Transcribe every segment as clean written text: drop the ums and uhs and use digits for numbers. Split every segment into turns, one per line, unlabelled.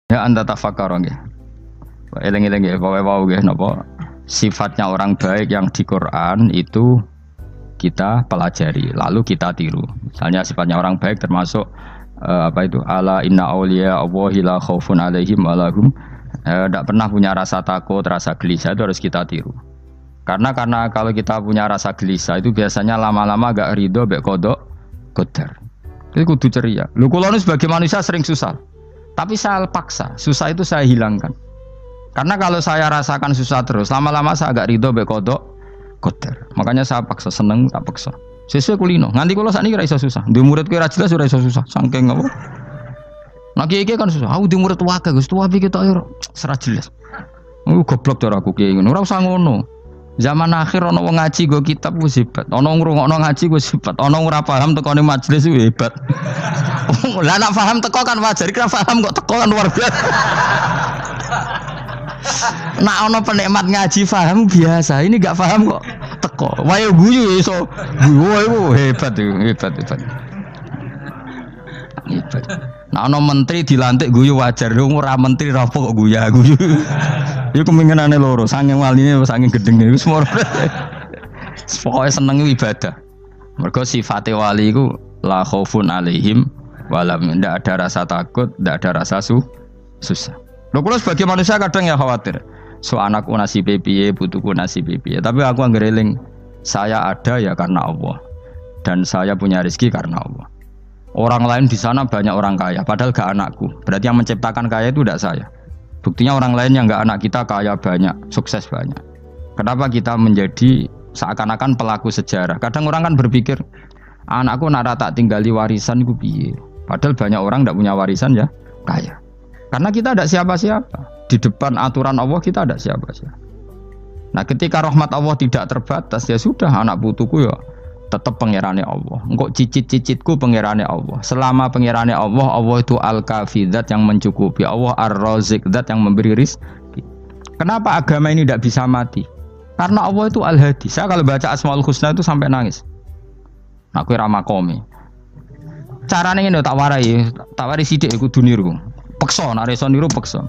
Ya anda tafakar nggih. Eling-eling nggih, pokoke wau nggih napa sifatnya orang baik yang di Quran itu kita pelajari, lalu kita tiru. Misalnya sifatnya orang baik termasuk apa itu? Ala inna auliya Allahi la khaufun alaihim wa lahum tidak pernah punya rasa takut, rasa gelisah, itu harus kita tiru. Karena kalau kita punya rasa gelisah itu biasanya lama-lama agak ridho mbek kodok qadar. Itu kudu ceria. Lho kula nu sebagai manusia sering susah. Tapi saya paksa, susah itu saya hilangkan. Karena kalau saya rasakan susah terus, lama-lama saya agak ridho mbek kodok qadar. Makanya saya paksa, seneng tak paksa. Sesuai kulino. Nganti kula sakniki ora iso susah. Di murid kowe ora jelas ora iso susah. Saking apa? Nah kiai kan susah. Aku di murid wae Gus, tuwa iki tok ora jelas. Goblok cara aku kiai ngono. Ora usah ngono. Zaman akhir ana wong ngaji go kitab wis hebat. Ana ngrungokno ngaji wis hebat. Ana ora paham tekone majelis wis hebat. Lah nek paham teko kan wajar, kira paham kok teko kan luar biasa. Nak ana penikmat ngaji paham biasa. Ini enggak paham kok teko. Wae guyu iso. Guyu hebat itu, hebat. Hebat. Nah ana menteri dilantik guyu wajar, ora menteri rapo kok guyu. Iku kemungkinane loro, saking waline saking gedenge wis moro. Pokoke seneng ibadah. Mergo sifate wali iku la khaufun alaihim walam, ndak ada rasa takut, ndak ada rasa susah. Lho kula sebagai manusia kadang ya khawatir. So anakku nasibe piye, putuku nasibe piye. Tapi aku anggere eling, saya ada ya karena Allah. Dan saya punya rezeki karena Allah. Orang lain di sana banyak orang kaya, padahal gak anakku. Berarti yang menciptakan kaya itu tidak saya. Buktinya orang lain yang gak anak kita kaya banyak, sukses banyak. Kenapa kita menjadi seakan-akan pelaku sejarah? Kadang orang kan berpikir, anakku nak tak tinggali warisan itu piye. Padahal banyak orang tidak punya warisan ya kaya. Karena kita tidak siapa-siapa. Di depan aturan Allah kita tidak siapa-siapa. Nah ketika rahmat Allah tidak terbatas, ya sudah anak putuku ya tetap pangerane Allah. Engkau cicit-cicitku pangerane Allah. Selama pangerane Allah, Allah itu al-kafi, zat yang mencukupi. Allah ar-razik, zat yang memberi rizki. Kenapa agama ini tidak bisa mati? Karena Allah itu al-hadi. Saya kalau baca Asmaul Husna itu sampai nangis. Aku ramakomi. Caranya ini tak warai sidik kudu niru. Peksa, nareso niru peksa.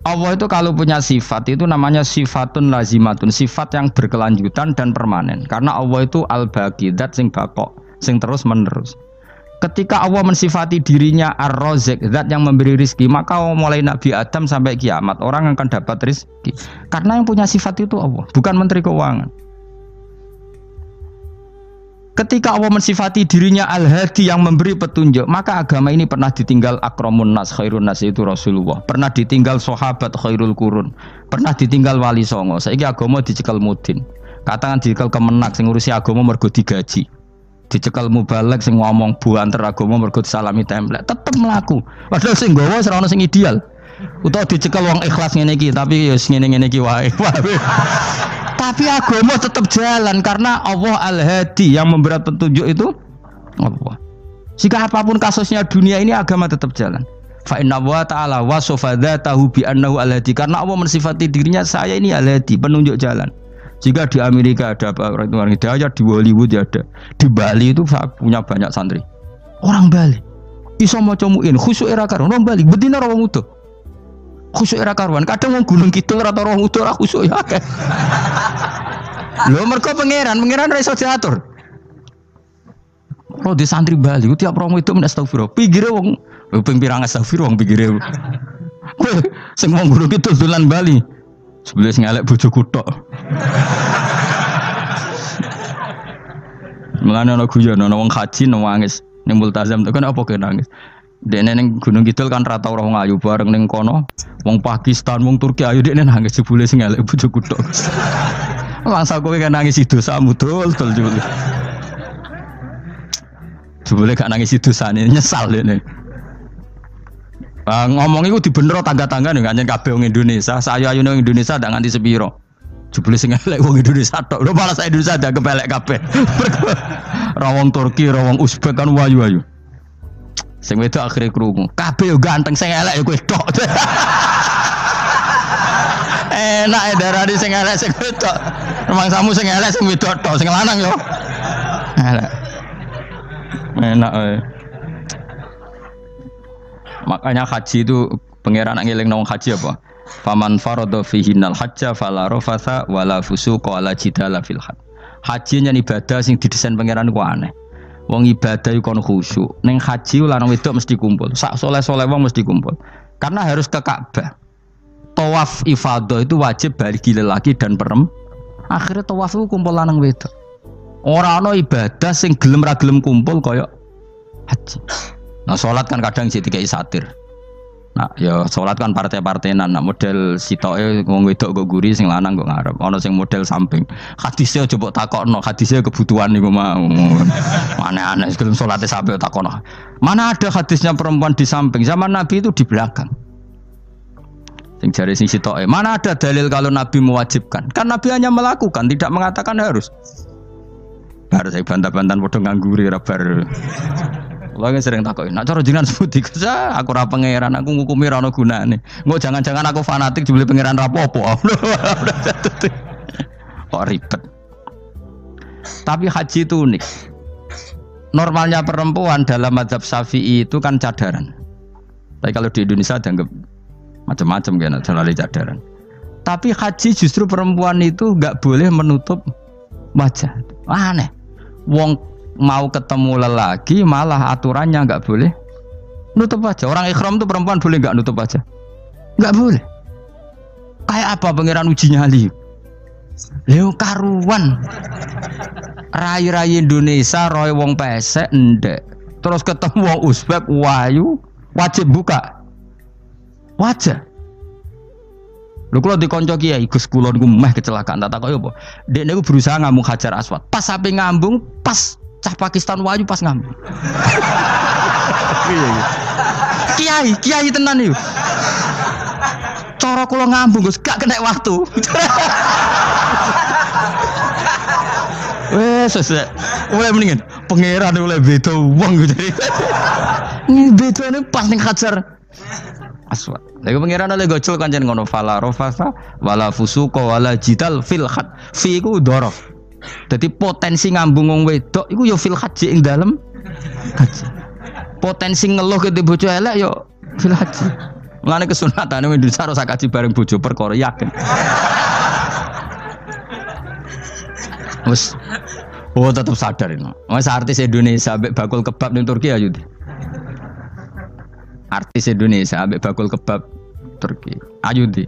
Allah itu kalau punya sifat itu namanya sifatun lazimatun, sifat yang berkelanjutan dan permanen. Karena Allah itu al-baqi, zat sing baqo, sing terus menerus. Ketika Allah mensifati dirinya ar-razik, zat yang memberi rizki, maka mulai Nabi Adam sampai kiamat orang akan dapat rizki. Karena yang punya sifat itu Allah, bukan menteri keuangan. Ketika Allah mensifati dirinya al-hadi yang memberi petunjuk, maka agama ini pernah ditinggal akramun nas, khairun nas itu Rasulullah. Pernah ditinggal sahabat khairul qurun. Pernah ditinggal wali songo. Saiki agama dicekel mudin. Katakan dicekel kemenak sing ngurusi agama mergo digaji. Dicekel mubalek sing ngomong buanter agama mergo disalami template. Tetep mlaku. Padahal sing nggawa ora ono sing ideal. Utawa dicekel wong ikhlas ngene iki, tapi ya ngene-ngene iki wae. Tapi agama tetap jalan karena Allah al-hadi yang memberi petunjuk itu Allah. Jika apapun kasusnya dunia ini agama tetap jalan. Fa inna wa ta'ala wasafa dzatahu bi annahu al-hadi, karena Allah mensifati dirinya saya ini al-hadi, penunjuk jalan. Jika di Amerika ada orang hidayah, di Hollywood ada, di Bali itu punya banyak santri. Orang Bali iso maca muin khusyuk era karo orang Bali bedina ora mutu. Khusyuk era karuan, kadang wong Gunung Kidul rata roh utuh ora khusyuk ya akeh. Lho mergo pangeran ora iso diatur. Roh di santri Bali ku tiap romo itu astagfirullah. Pinggire wong ping pirang astagfirullah wong pinggire. Sing wong Gunung Kidul dolan Bali. Sebelah sing elek bojoku tok. Mulane ana guyon ana wong haji nangis ning multazam kan apa ke nangis. Dene ning Gunung Kidul kan rata ora wong ayu bareng ning kono. Wong Pakistan, wong Turki ayu dekne nangis jebule sing elek bojoku tok. Langsung kowe kan nangis dosamu dol jebule. Jebule gak nangis dosane nyesal dene. Ngomong iku dibenero tangga-tangga nek anjen kabeh wong Indonesia, sayu-ayune wong Indonesia ndak nganti sepiro. Jebule sing elek wong Indonesia tok. Lho malah sak Indonesia ndak kepelek kabeh. Ra wong Turki, ra wong Uzbek kan wayu-wayu. Sing wedok akhire krungu. Kabeh yo ganteng sing elek yo kowe tok. Enak e darani sing elek sing wedok. Rumangsamu sing elek sing wedok tok, sing lanang yo. Elek. Enak e. Makanya haji itu Pangeran nak ngelingno wong haji apa? Faman farada fihinnal hajja fala rafatha wala fusuqa wala jidala fil hajj. Haji nyen ibadah sing didesain pangeran ku aneh. Wong ibadah iku kon khusyuk. Ning haji lanang wedok mesti kumpul. Sak soleh-soleh wong mesti kumpul. Karena harus ke Ka'bah. Tawaf ifadah itu wajib bagi lelaki dan perempuan. Akhirnya tawaf itu kumpul lanang wedok. Ora ana ibadah sing gelem ra gelem kumpul kaya haji. Nah salat kan kadang jadi dikai satir. Nah, ya sholat kan partai-partainan, nah model sitoke wong wedok kok guri sing lanang kok ngarep. Ana sing model samping. Hadise aja mbok takokno, hadise kebutuhan niku mau. Aneh-aneh sebelum salate sampe takokno. Mana ada hadisnya perempuan di samping? Zaman Nabi itu di belakang. Sing jare sing sitoke, mana ada dalil kalau Nabi mewajibkan? Kan Nabi hanya melakukan, tidak mengatakan harus. Bar saya bantah-bantahan padha ngangguri ra bar. Lagi sering takoki, nak cara jenengan sebuti kesa, aku ora pangeran, aku ngukumi ra ono gunane. Engko jangan-jangan aku fanatik jebule pangeran ra apa-apa. Kok ribet. Tapi haji itu unik. Normalnya perempuan dalam mazhab Syafi'i itu kan cadaran. Tapi kalau di Indonesia dianggap macam-macam kan, terlalu cadaran. Tapi haji justru perempuan itu enggak boleh menutup wajah. Aneh. Wong mau ketemu lelaki malah aturannya nggak boleh nutup wajah. Orang ikhram tuh perempuan boleh nggak nutup wajah? Nggak boleh. Kayak apa pangeran uji nyali? Leo karuan. Rai-rai Indonesia roy wong pesek ndek. Terus ketemu wong Uzbek wayu wajib buka wajah. Lho kula dikonco kiai Gus kula niku meh kecelakaan tak takoki apa? Dek niku berusaha ngambung Hajar Aswad. Pas sampe ngambung pas cah Pakistan wayu pas ngambung. Kiai tenan niku. Cara kula ngambung Gus gak kena waktu. Wes oleh mendingan pangeran oleh beda wong gitu. Ini bedane pas ning Hajar Aswad. Lagi pangeran oleh gocol kancen ngono fala rafasa wala fusuqa wala jidal fil had. Fi iku dhorof. Jadi potensi ngambung wong wedok iku ya fil haji ing dalem haji. Potensi ngeluh ke bojo elek ya fil haji. Mulane kesunatane wong Indonesia ora kaji bareng bojo perkara yakin. Wes tetap sadar ini. Wes artis Indonesia ambek bakul kebab ning Turki ayo. Artis Indonesia ambek bakul kebab Turki. Ayo di.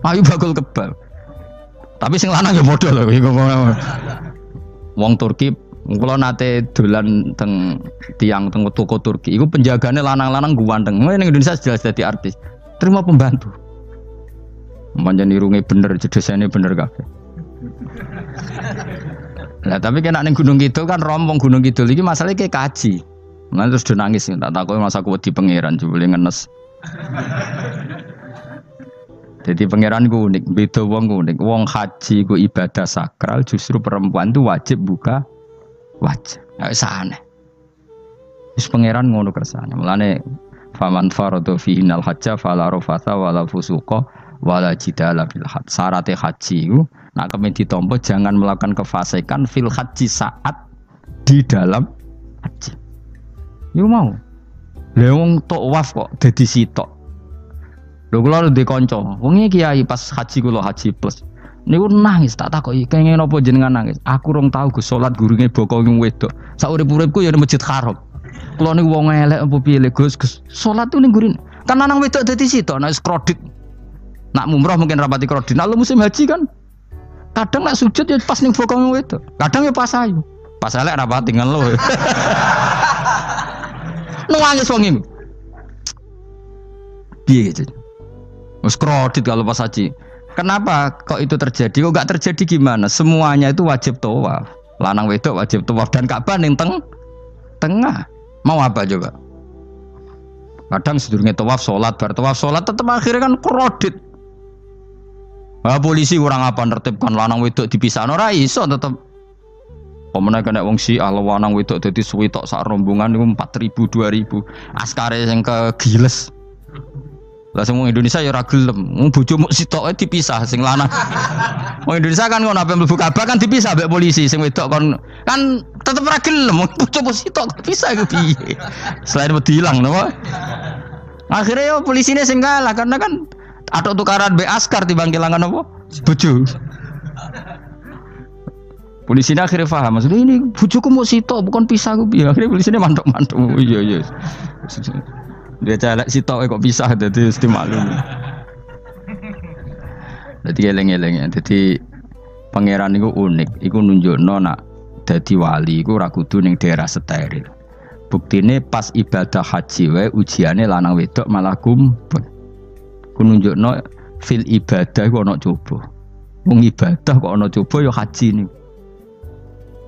Ayo bakul kebab. Tapi sing lanang ya padha lho iku. Wong Turki kula nate dolan teng tiang teng toko Turki. Iku penjagane lanang-lanang guanteng. Ning Indonesia jelas dadi artis. Terima pembantu. Pancen irunge bener, jedesane bener kabeh. Lah tapi kena ning Gunung Kidul kan rompong Gunung Kidul iki masalahnya kayak kaji. Nah terus dia nangis, tak tahu masa aku di pangeran jebule ngenes. Jadi pangeran ku unik, beda wong ku unik. Wong haji ku ibadah sakral, justru perempuan itu wajib buka wajah. Ya aneh. Wis pangeran ngono kersane. Mulane faman faradu fihinal hajja fala rafatha wala fusuqa wala jidala fil hajj. Syarat haji ku nak kemen ditampa jangan melakukan kefasikan fil haji saat di dalam haji. Yo mau. Lha wong tawaf kok dadi sitok. Lho kula ndek kanca, wong iki kiai pas haji kula haji plus. Niku nangis tak takoki, kenging napa jenengan nangis? Aku rong tau Gus salat gurunge boko wong wedok. Sak urip-uripku ya ning Masjid Haram. Kula niku wong elek apa piye le Gus? Salat tuh ning gurine. Kan lanang wedok dadi sitok nek kredit. Nak mumrah mungkin rapati kredit. Nak musim haji kan kadang nak sujud ya pas ning boko wong wedok. Kadang ya pas ayu. Pas elek rapati ngeluh. Nangis wong iki. Piye gitu. Wes kredit kalau pas haji. Kenapa kok itu terjadi? Kok enggak terjadi gimana? Semuanya itu wajib tawaf. Lanang wedok wajib tawaf dan Ka'bah ning tengah. Mau apa coba? Kadang sedurunge tawaf salat, bar tawaf salat tetep akhirnya kan kredit. Ah polisi kurang apa nertibkan lanang wedok dipisahno ora iso tetep. Pemene kena wong si lanang wedok dadi suwi tok sak rombongan niku 4.000 2.000. Askare sing kegiles. Lah semua Indonesia ya ora gelem. Wong bojomu sitoke dipisah sing lanang. Wong Indonesia kan ngono ape mlebu Ka'bah kan dipisah mbek polisi sing wedok kan tetep ora gelem. Bojomu sitok dipisah iku piye? Selain wedi ilang napa? Akhirnya yo polisine sing kalah karena kan ada tukaran be askar timbang kelangan apa? Bojo. Polisine akhirnya paham maksudnya ini bojoku mau sitok bukan pisah aku piye. Akhirnya polisine mantuk-mantuk. Oh, iya. Dia celek sitok kok pisah dadi mesti maklum. Dadi eleng-eleng ya. Dadi pangeran iku unik, iku nunjukno nak dadi wali iku ora kudu ning daerah steril. Buktine pas ibadah haji wae ujiane lanang wedok malah kumpul. Ku nunjukno fil ibadah iku ana coba. Wong ibadah kok ana coba ya haji niku.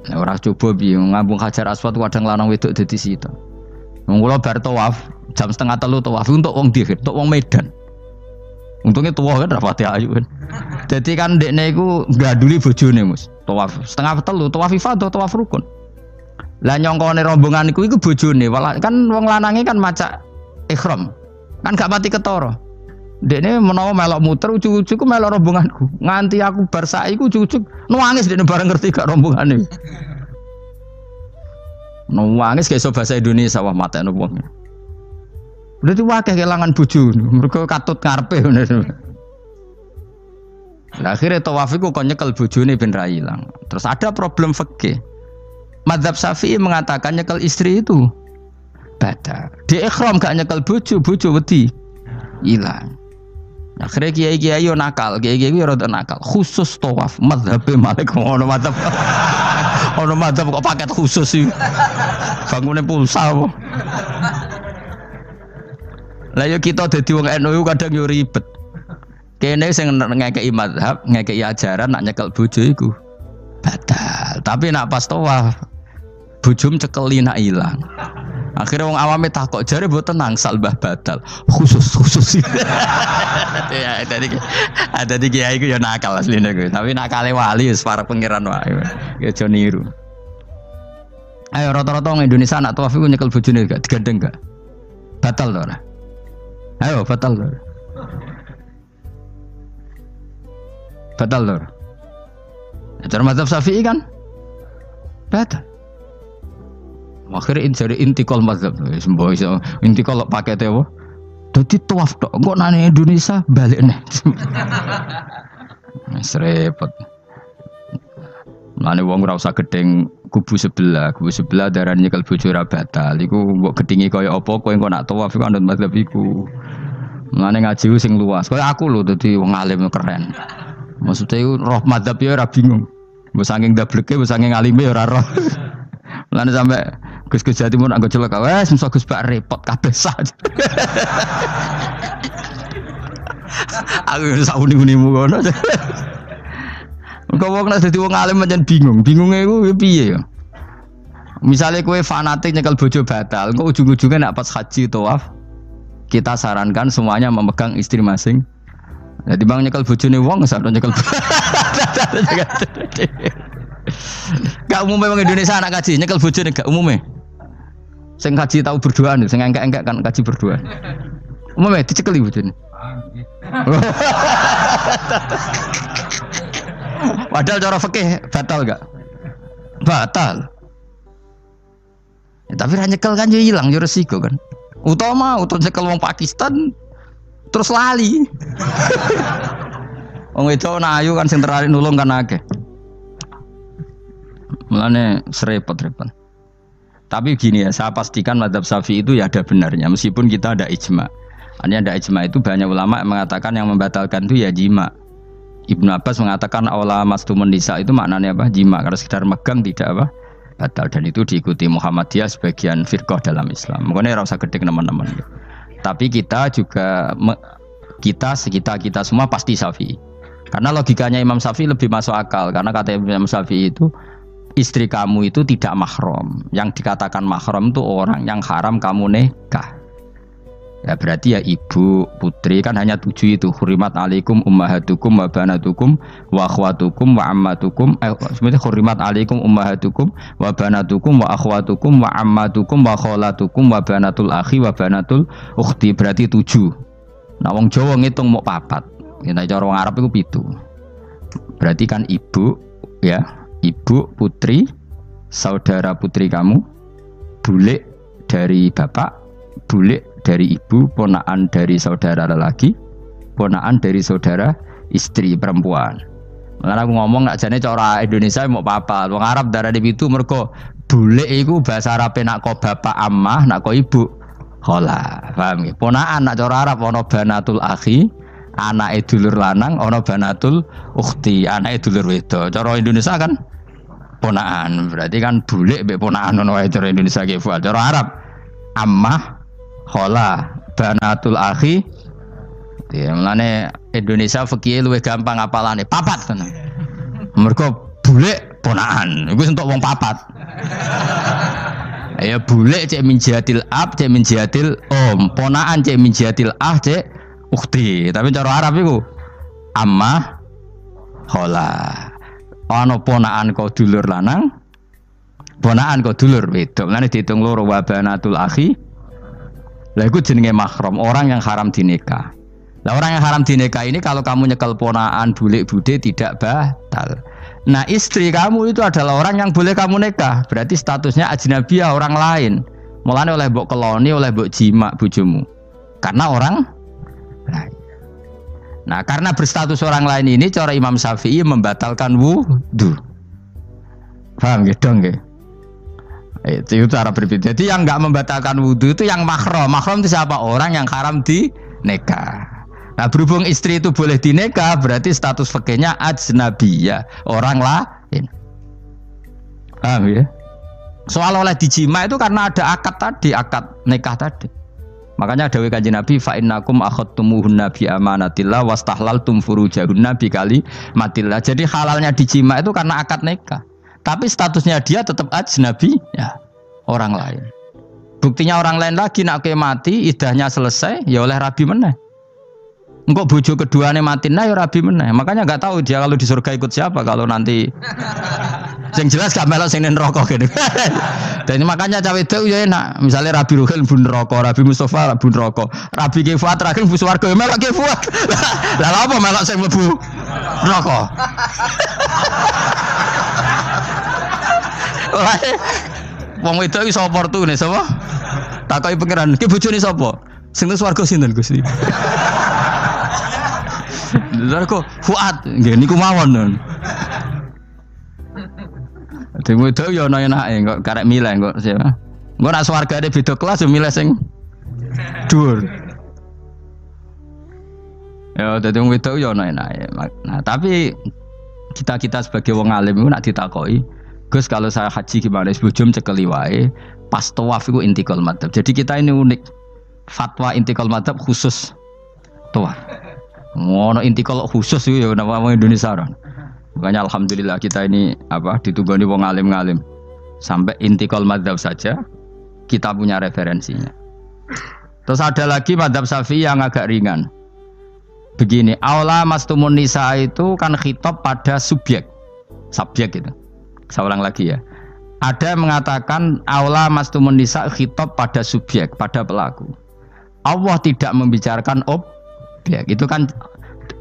Nek ora coba piye ngambung Hajar Aswad kadang lanang wedok dadi sita. Wong kula bar tawaf jam 2:30 tawaf untuk wong dihir, untuk wong Medan. Untungnya tua kan rapati ayu kan. Jadi kan dekne iku ngganduli bojone Mus. Tawaf 2:30 tawaf ifadah tawaf rukun. Lah nyongkone rombongan iku bojone, kan wong lanange kan macak ihram. Kan gak pati ketara. Dekne menawa melok muter ujug-ujug ku melok rombonganku. Nganti aku bar saiki ku ujug-ujug nangis dekne bareng ngerti gak rombongane. Nangis kayak bahasa Indonesia wah matekno wong. Udah tuh wakil kehilangan bojo, mereka katut ngarepe. Nah, akhirnya tawaf iku kon nyekel bojone ben ra ilang. Terus ada problem fikih. Madzhab Syafi'i mengatakan nyekel istri itu batal. Di ihram gak nyekel bojo wedi ilang. Akhirnya kiai-kiai yo nakal, kiai-kiai yo rada nakal. Khusus tawaf madzhab Malik ono madzhab. Ono madzhab kok paket khusus sih. Bangune pulsa apa? Lah yo kita dadi wong NU kadang yo ribet. Kene sing ngekeki mazhab, ngekeki ajaran nak nyekel bojo iku batal. Tapi nak pas tawaf bojom cekeli nak ilang. Akhirnya wong awame takok jare mboten nangsal mbah batal. Khusus. Ya ada di kiai iku ya nakal asline kuwi. Tapi nakale wali wis para pangeran wae. Ya aja niru. Ayo rata-rata wong Indonesia nak tawaf iku nyekel bojone gak digandeng gak? Batal to ora? Ayo batal to. Batal lho. Cara mazhab Syafi'i kan batal. Akhirnya jadi intikal mazhab. Semboh iso intikal pakai apa? Dadi tawaf tok. Kok nang Indonesia balik nih. Wis repot. Mane wong ora usah gedeng kubu sebelah darane nyekel bojo ora batal. Iku mbok gedhingi kaya apa kowe engko nak tawaf iku anut mazhab iku. Mane ngaji sing luas. Kaya aku lho dadi wong alim keren. Maksudnya itu roh madzhab ya ora bingung. Mbok saking dableke, mbok saking alime ora roh. Lan sampe Gus-gus Jawa Timur anggo celaka, wes mesti Gus Bak repot kabeh sak. Aku sak uni-unimu ngono. Engko wong nek dadi wong alim pancen bingung. Bingunge iku piye ya? Misale kowe fanatik nyekel bojo batal, engko ujung-ujunge nek pas haji tawaf kita sarankan semuanya memegang istri masing. Jadi bang nyekel bojone wong sampe nyekel. Gak umumnya bang Indonesia anak kaji nyekel bojone gak umumnya. Sing kaji tahu berduaan, sing enggak kan kaji berduaan. Umumnya dicekeli bojone. Padahal cara fikih batal gak? Batal. Ya, tapi ra nyekel kan yo ilang yo resiko kan. Utama nyekel wong Pakistan terus lali. Wong wedok ayu kan sing tertarik nulung kan akeh. Mulane serepot-repot. Tapi gini ya, saya pastikan mazhab Syafi'i itu ya ada benarnya meskipun kita ada ijma. Artinya ada ijma itu banyak ulama yang mengatakan yang membatalkan itu ya jima. Ibnu Abbas mengatakan awla mastumun nisa itu maknanya apa? Jima. Karena sekedar megang tidak apa? Batal, dan itu diikuti Muhammadiyah sebagian firqah dalam Islam. Makanya ora usah gedhe teman-teman. Tapi kita juga kita semua pasti Syafi'i. Karena logikanya Imam Syafi'i lebih masuk akal. Karena kata Imam Syafi'i itu istri kamu itu tidak mahram. Yang dikatakan mahram itu orang yang haram kamu nikah. Ya berarti ya ibu, putri kan hanya 7 itu. Hurimat alaikum ummahatukum wa banatukum wa akhwatukum wa ammatukum. Sebenarnya hurimat alaikum ummahatukum wa banatukum wa akhwatukum wa ammatukum wa kholatukum wa banatul akhi wa banatul ukhti. Berarti 7. Nah wong Jawa ngitung mau 4. Nek cara wong Arab itu 7. Berarti kan ibu ya, ibu, putri, saudara putri kamu, bule dari bapak, bule dari ibu, ponakan dari saudara lelaki, ponakan dari saudara istri perempuan. Makanya aku ngomong nak jane cara Indonesia mau apa? Wong Arab darane pitu mergo bule iku bahasa Arab nak ko bapak ammah, nak ko ibu khola. Paham nggih? Ponakan nak cara Arab ana banatul akhi, anake dulur lanang, ana banatul ukhti, anake dulur wedok. Cara Indonesia kan ponakan. Berarti kan bule mbek ponakan ono wae cara Indonesia ki. Cara Arab ammah, khola, banatul akhi. Ya, mulane Indonesia fikih luwih gampang apalane papat tenan. Mergo bule ponakan, iku entuk wong papat. Ya bule cek min jihatil ab, cek min jihatil om, ponakan cek min jihatil ah, cek ukhti. Tapi cara Arab iku ammah khola. Ana ponakan kok dulur lanang, ponakan kok dulur wedok. Mulane diitung loro wa banatul akhi. Lah iku jenenge mahram, orang yang haram dinikah. Nah, orang yang haram dinikah ini kalau kamu nyekel ponaan bulik bude tidak batal. Nah istri kamu itu adalah orang yang boleh kamu nikah. Berarti statusnya ajnabiyah, orang lain. Mulane oleh mbok keloni, oleh mbok jima bojomu. Karena orang lain. Nah karena berstatus orang lain ini cara Imam Syafi'i membatalkan wudu. Paham gitu nggih? Itu cara berbeda. Jadi yang enggak membatalkan wudu itu yang mahram. Mahram itu siapa? Orang yang haram dinikah. Nah berhubung istri itu boleh dinikah, berarti status fikihnya ajnabiyah, orang lain. Paham ya? Soal oleh dijima itu karena ada akad tadi, akad nikah tadi. Makanya dawuh Kanjeng Nabi, fa innakum akhadtumuhunna bi amanatillah wastahlaltum furujahunna bi kalimatillah. Jadi halalnya dijima itu karena akad nikah. Tapi statusnya dia tetap ajnabi, ya, orang lain. Buktinya orang lain lagi nak mati, idahnya selesai, ya oleh rabi meneh. Engkau bojo keduanya mati nah ya rabi meneh. Makanya nggak tahu dia kalau di surga ikut siapa kalau nanti. Yang jelas gak melok sing neraka gitu. Dan makanya cawe itu ya enak. Misalnya Rabi Ruhil bun neraka, Rabi Mustafa bun neraka, Rabi Kifuat terakhir bun swarga ya melok Kifuat. Lah apa melok sing mlebu neraka? Wong wedok iki sapa opportune sapa? Takoki pangeran, ki bojone sapa? Sing nang swarga sinten Gusti? Lha kok Fuad nggih niku mawon. Dene wedok ya ana enake kok karek milih kok siapa. Engko nek swargane beda kelas yo milih sing dhuwur. Ya dadi wong wedok ya ana enake. Nah, tapi kita sebagai wong alim iku nek ditakoki, Gus kalau saya haji gimana? Sebujum cekeli wae pas tawaf iku intikal madhab. Jadi kita ini unik. Fatwa intikal madhab khusus tawaf. Ngono intikal khusus itu ya nama Indonesia orang. Makanya alhamdulillah kita ini apa ditunggoni wong alim-alim. Sampai intikal madzhab saja kita punya referensinya. Terus ada lagi madzhab Syafi'i yang agak ringan. Begini, aula mastumun nisa itu kan khitab pada subjek itu. Saya ulang lagi ya. Ada yang mengatakan aula mastumun nisa khitab pada subjek, pada pelaku. Allah tidak membicarakan objek. Itu kan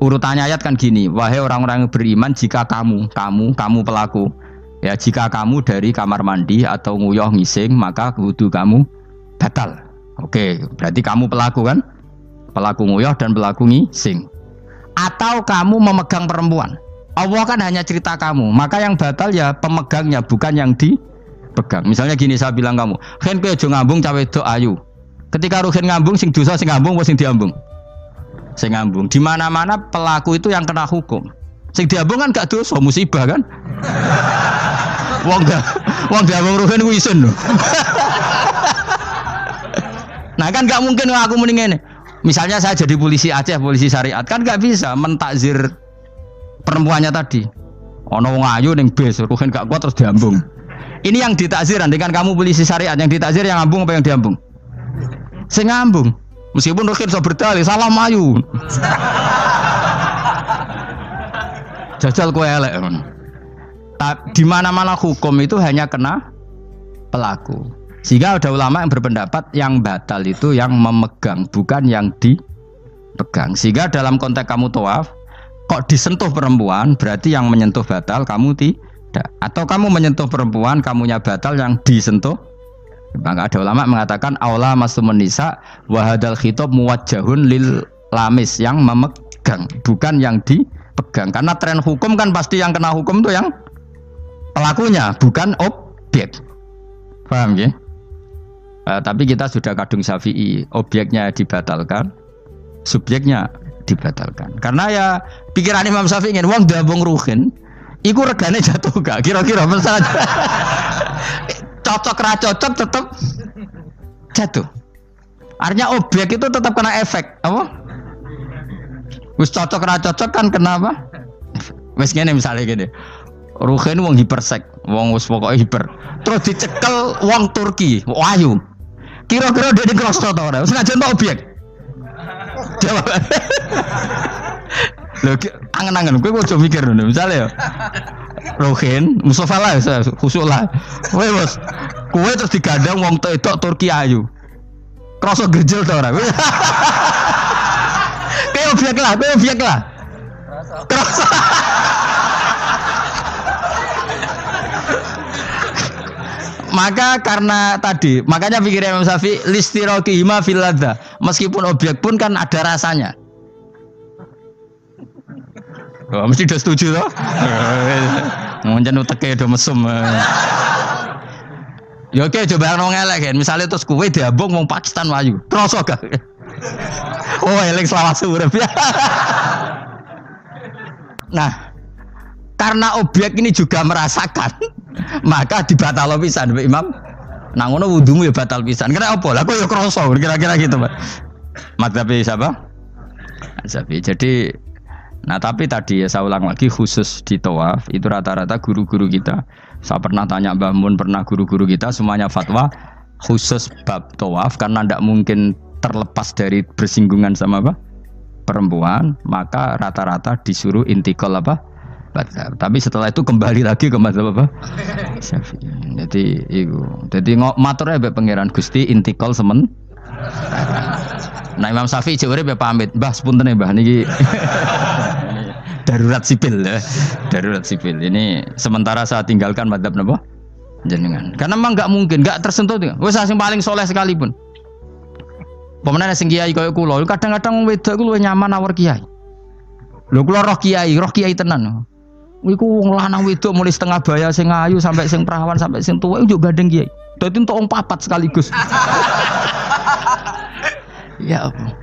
urutannya ayat kan gini, wahai orang-orang yang beriman, jika kamu pelaku, ya jika kamu dari kamar mandi atau nguyuh ngising, maka wudu kamu batal. Oke, berarti kamu pelaku kan? Pelaku nguyuh dan pelaku ngising. Atau kamu memegang perempuan. Allah kan hanya cerita kamu, maka yang batal ya pemegangnya, bukan yang dipegang. Misalnya gini, saya bilang kamu, "Ken kowe aja ngambung cawe wedok ayu." Ketika ruhen ngambung sing dosa sing ngambung apa sing diambung? Sing ngambung. Di mana-mana pelaku itu yang kena hukum. Sing diambung kan gak dosa, musibah kan? Wong diambung ruhen ku isin lho. Nah kan gak mungkin aku mending ngene. Misalnya saya jadi polisi Aceh, polisi syariat, kan gak bisa mentakzir perempuannya tadi. Ono wong ayu ning bis, ruhen gak kuat terus diambung. Ini yang ditakzir, kan kamu polisi syariat, yang ditakzir yang ngambung apa yang diambung? Sing ngambung. Meskipun ruhen so berdalih, salah ayu. Jajal kowe elek. Di mana-mana hukum itu hanya kena pelaku. Sehingga ada ulama yang berpendapat yang batal itu yang memegang, bukan yang dipegang. Sehingga dalam konteks kamu tawaf, kok disentuh perempuan, berarti yang menyentuh batal, kamu tidak. Atau kamu menyentuh perempuan, kamunya batal, yang disentuh Maka ada ulama mengatakan aula masumun nisa wa hadzal khitab muwajjahun lil lamis yang memegang, bukan yang dipegang. Karena tren hukum kan pasti yang kena hukum itu yang pelakunya, bukan objek. Paham ya? Tapi kita sudah kadung Syafi'i, objeknya dibatalkan, subjeknya dibatalkan. Karena ya pikiran Imam Syafi'i ingin wong dabung ruhin, iku regane jatuh gak? Kira-kira misalnya cocok ra cocok tetap jatuh. Artinya objek itu tetap kena efek, apa? Wis cocok ra cocok kan kenapa? Wis ngene misalnya gini. Ruhin wong hipersek, wong wis pokoke hiper. Terus dicekel wong Turki, ayu. Kira-kira dia dikrosno ta ora? Wis ngajen ta objek. Jawab. Lho angen-angen kowe ojo mikir ngono. Misale ya. Ruhin, Mustafa lah, khusuk lah. Kowe bos, kowe terus digandeng wong wedok Turki ayu. Kroso gerjel ta ora? Kowe objek lah. Kroso. Maka karena tadi, makanya pikirnya Imam Syafi'i listiraqihima fil ladza. Meskipun objek pun kan ada rasanya. Oh, mesti udah setuju toh? Mungkin uteke do mesum. Ya oke, coba nang elek kan. Misale terus kowe diambung wong Pakistan wayu. Kroso gak? Oh, elek selawat urip. Nah, karena objek ini juga merasakan, maka dibatal pisan Mbak Imam. Nah ngono wudumu ya batal pisan. Kira apa? Lah kok ya kroso kira-kira gitu, Pak. Madzhab siapa? Syafi'i. Jadi nah tapi tadi ya saya ulang lagi khusus di tawaf itu rata-rata guru-guru kita. Saya pernah tanya Mbah Mun, pernah guru-guru kita semuanya fatwa khusus bab tawaf karena tidak mungkin terlepas dari bersinggungan sama apa? Perempuan, maka rata-rata disuruh intikal apa? Madzhab. Tapi setelah itu kembali lagi ke madzhab apa? Syafi'i. Jadi itu. Jadi maturnya mbek pangeran Gusti intikal semen. Nah Imam Syafi'i jek urip ya pamit. Mbah sepunten Mbah niki. Darurat sipil ya. Darurat sipil. Ini sementara saya tinggalkan madzhab napa? Jenengan. Karena memang enggak mungkin, enggak tersentuh. Wis sing paling soleh sekalipun. Pemenang sing kiai kaya kula, kadang-kadang wedok ku luwih nyaman awur kiai. Lho kula roh kiai tenan. Iku wong lanang wedok mulai setengah baya sing ayu sampai sing perawan sampai sing tuwa iku gandeng kiai. Dadi entuk wong papat sekaligus. Ya apa?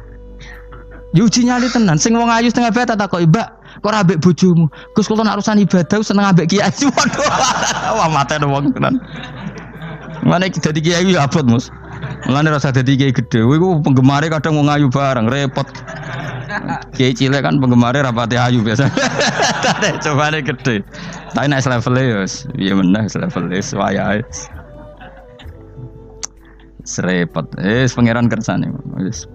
Yuji nyali tenan sing wong ayu setengah baya tak takoki, "Mbak, kok ora ambek bojomu?" Gus kula nak urusan ibadah seneng ambek kiai. Waduh. Wah matene wong tenan. Mane dadi kiai ya abot, Mus. Mulane rasa dadi kiai gedhe. Iku penggemare kadang wong ayu bareng repot. Kiai cilik kan penggemare rapati ayu biasa. Coba nek gede. Tapi nek level ya piye meneh level wis wayahe. Serepot. Pangeran kersane wis.